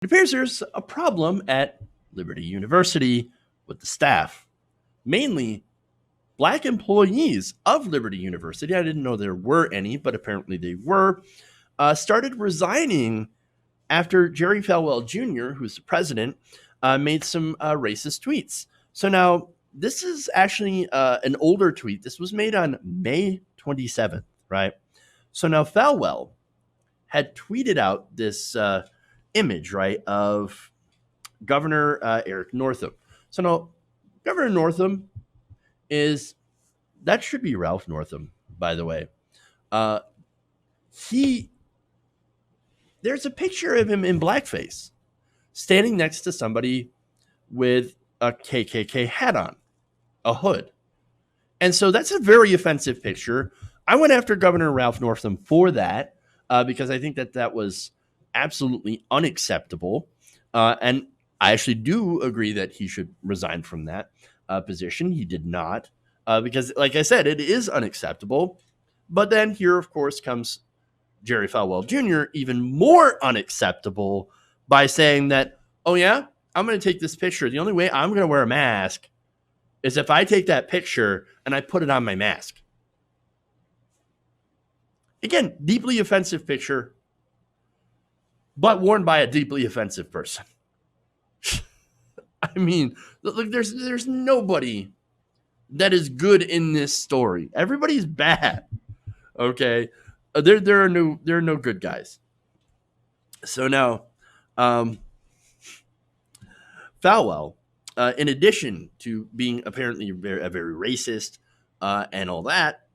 It appears there's a problem at Liberty University with the staff, mainly Black employees of Liberty University. I didn't know there were any, but apparently they were. Started resigning after Jerry Falwell Jr., who's the president, made some racist tweets. So now this is actually an older tweet. This was made on May 27th, right? So now Falwell had tweeted out this image, right, of Governor Eric Northam. So now Governor Northam that should be Ralph Northam, by the way. There's a picture of him in blackface standing next to somebody with a KKK hat on, a hood. And so that's a very offensive picture. I went after Governor Ralph Northam for that because I think that was absolutely unacceptable. And I actually do agree that he should resign from that position. He did not because, like I said, it is unacceptable. But then here, of course, comes Jerry Falwell Jr., even more unacceptable by saying that, oh, yeah, I'm going to take this picture. The only way I'm going to wear a mask is if I take that picture and I put it on my mask. Again, deeply offensive picture, but worn by a deeply offensive person. I mean, look, there's nobody that is good in this story. Everybody's bad. Okay, there are no good guys. So now, Falwell, in addition to being apparently a very racist and all that,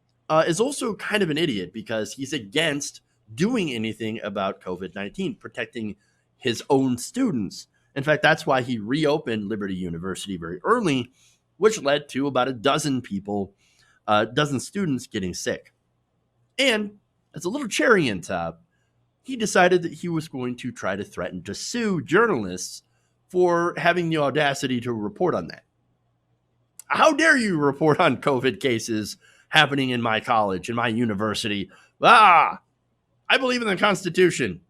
is also kind of an idiot because he's against doing anything about COVID-19, protecting his own students. In fact, that's why he reopened Liberty University very early, which led to about a dozen students getting sick. And as a little cherry on top, he decided that he was going to try to threaten to sue journalists for having the audacity to report on that. How dare you report on COVID cases happening in my college, in my university? I believe in the Constitution.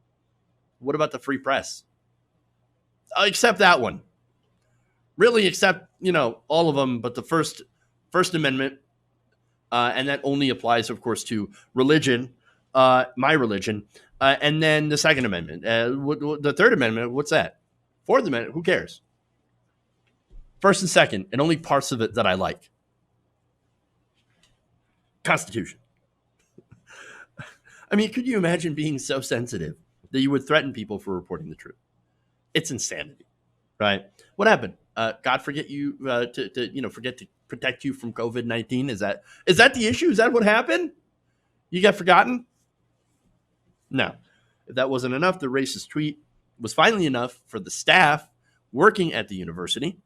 What about the free press? Accept that one. Really accept, all of them, but the First Amendment, and that only applies, of course, to religion, my religion, and then the Second Amendment. The Third Amendment, what's that? Fourth Amendment, who cares? First and Second, and only parts of it that I like. Constitution. I mean, could you imagine being so sensitive that you would threaten people for reporting the truth? It's insanity, right? What happened? God forget you forget to protect you from COVID-19? Is that the issue? Is that what happened? You got forgotten? No. If that wasn't enough, the racist tweet was finally enough for the staff working at the university.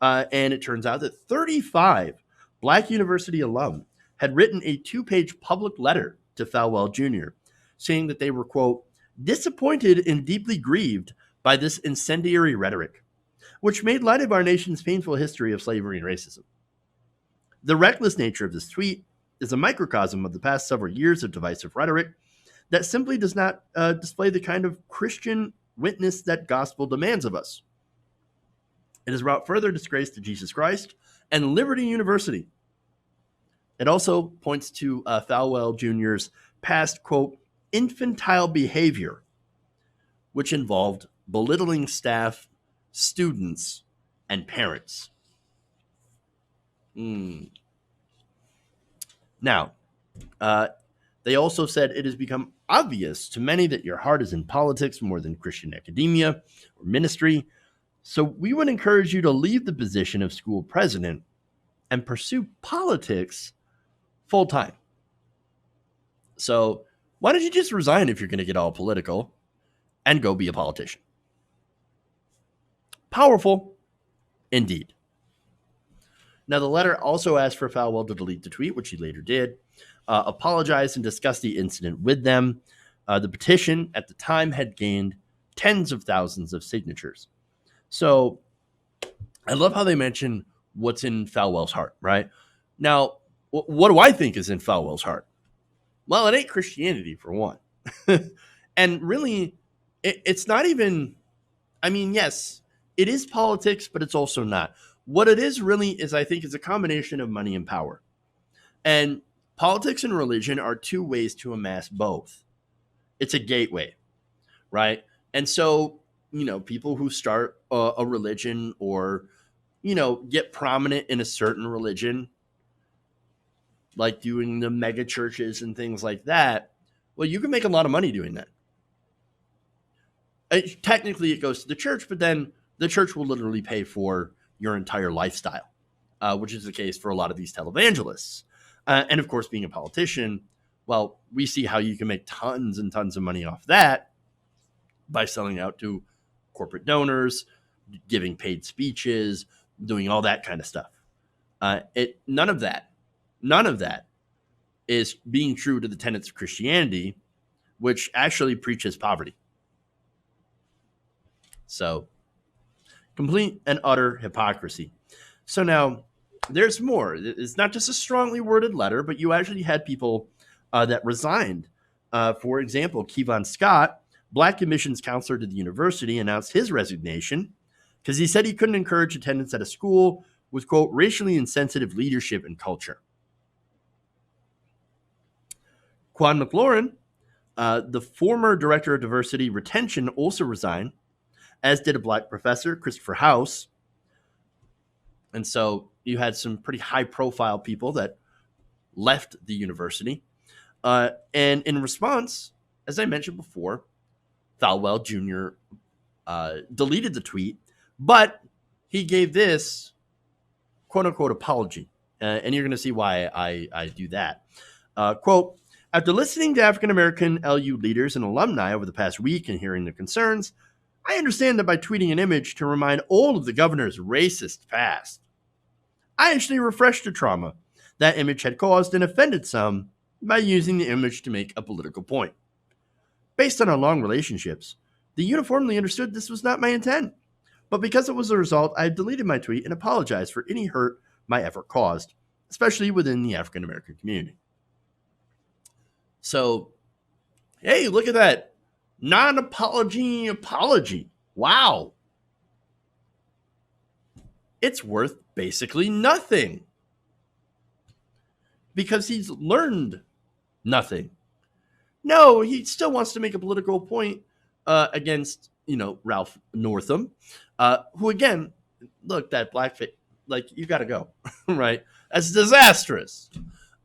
And it turns out that 35 Black university alum had written a 2-page public letter to Falwell Jr., saying that they were, quote, disappointed and deeply grieved by this incendiary rhetoric, which made light of our nation's painful history of slavery and racism. The reckless nature of this tweet is a microcosm of the past several years of divisive rhetoric that simply does not display the kind of Christian witness that gospel demands of us. It has brought further disgrace to Jesus Christ and Liberty University. It also points to Falwell Jr.'s past, quote, infantile behavior, which involved belittling staff, students, and parents. Now, they also said it has become obvious to many that your heart is in politics more than Christian academia or ministry. So we would encourage you to leave the position of school president and pursue politics full time. So why don't you just resign if you're going to get all political and go be a politician? Powerful indeed. Now, the letter also asked for Falwell to delete the tweet, which he later did, apologize and discuss the incident with them. The petition at the time had gained tens of thousands of signatures. So I love how they mention what's in Falwell's heart, right? Now, what do I think is in Falwell's heart? Well, it ain't Christianity, for one. And really, it's not even, I mean, yes, it is politics, but it's also not. What it is really is, I think, is a combination of money and power. And politics and religion are two ways to amass both. It's a gateway, right? And so, people who start a religion or, get prominent in a certain religion, like doing the mega churches and things like that, well, you can make a lot of money doing that. Technically, it goes to the church, but then the church will literally pay for your entire lifestyle, which is the case for a lot of these televangelists. And of course, being a politician, well, we see how you can make tons and tons of money off that by selling out to corporate donors, giving paid speeches, doing all that kind of stuff. None of that is being true to the tenets of Christianity, which actually preaches poverty. So, complete and utter hypocrisy. So now, there's more. It's not just a strongly worded letter, but you actually had people that resigned. For example, Kevon Scott, Black admissions counselor to the university, announced his resignation because he said he couldn't encourage attendance at a school with, quote, racially insensitive leadership and culture. Quan McLaurin, the former director of diversity retention, also resigned, as did a Black professor, Christopher House. And so you had some pretty high-profile people that left the university. And in response, as I mentioned before, Falwell Jr. Deleted the tweet, but he gave this quote-unquote apology. And you're going to see why I do that. Quote, after listening to African-American LU leaders and alumni over the past week and hearing their concerns, I understand that by tweeting an image to remind all of the governor's racist past, I actually refreshed the trauma that image had caused and offended some by using the image to make a political point. Based on our long relationships, they uniformly understood this was not my intent. But because it was a result, I deleted my tweet and apologized for any hurt my effort caused, especially within the African American community. So, hey, look at that. Non-apology apology. Wow. It's worth basically nothing. Because he's learned nothing. No, he still wants to make a political point against, Ralph Northam, who, again, look, that blackface, like, you got to go, right? That's disastrous.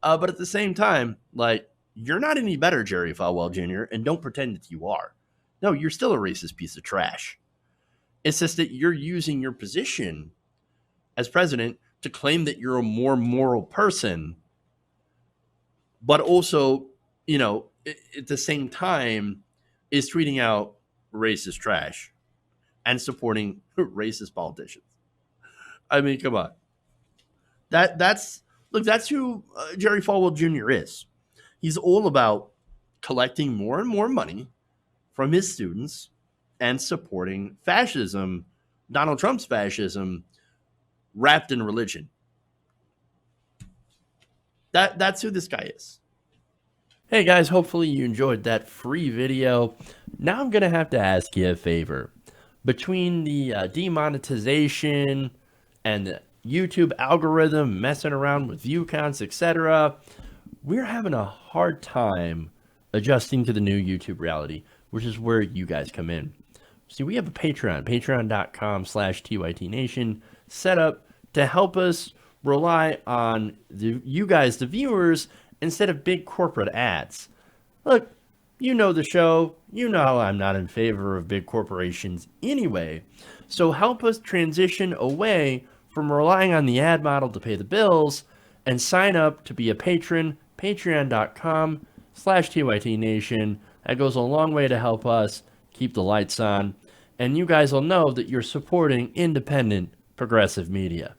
But at the same time, like, you're not any better, Jerry Falwell Jr., and don't pretend that you are. No, you're still a racist piece of trash. It's just that you're using your position as president to claim that you're a more moral person, but also, at the same time is tweeting out racist trash and supporting racist politicians. I mean, come on. That's who Jerry Falwell Jr. is. He's all about collecting more and more money from his students and supporting fascism, Donald Trump's fascism, wrapped in religion. That's who this guy is. Hey guys, hopefully you enjoyed that free video. Now I'm going to have to ask you a favor. Between the demonetization and the YouTube algorithm messing around with view counts, etc., we're having a hard time adjusting to the new YouTube reality, which is where you guys come in. See, we have a Patreon, patreon.com/TYTNation, set up to help us rely on you guys, the viewers, instead of big corporate ads. Look, you know the show. You know I'm not in favor of big corporations anyway. So help us transition away from relying on the ad model to pay the bills and sign up to be a patron, patreon.com/TYTNation. That goes a long way to help us keep the lights on. And you guys will know that you're supporting independent, progressive media.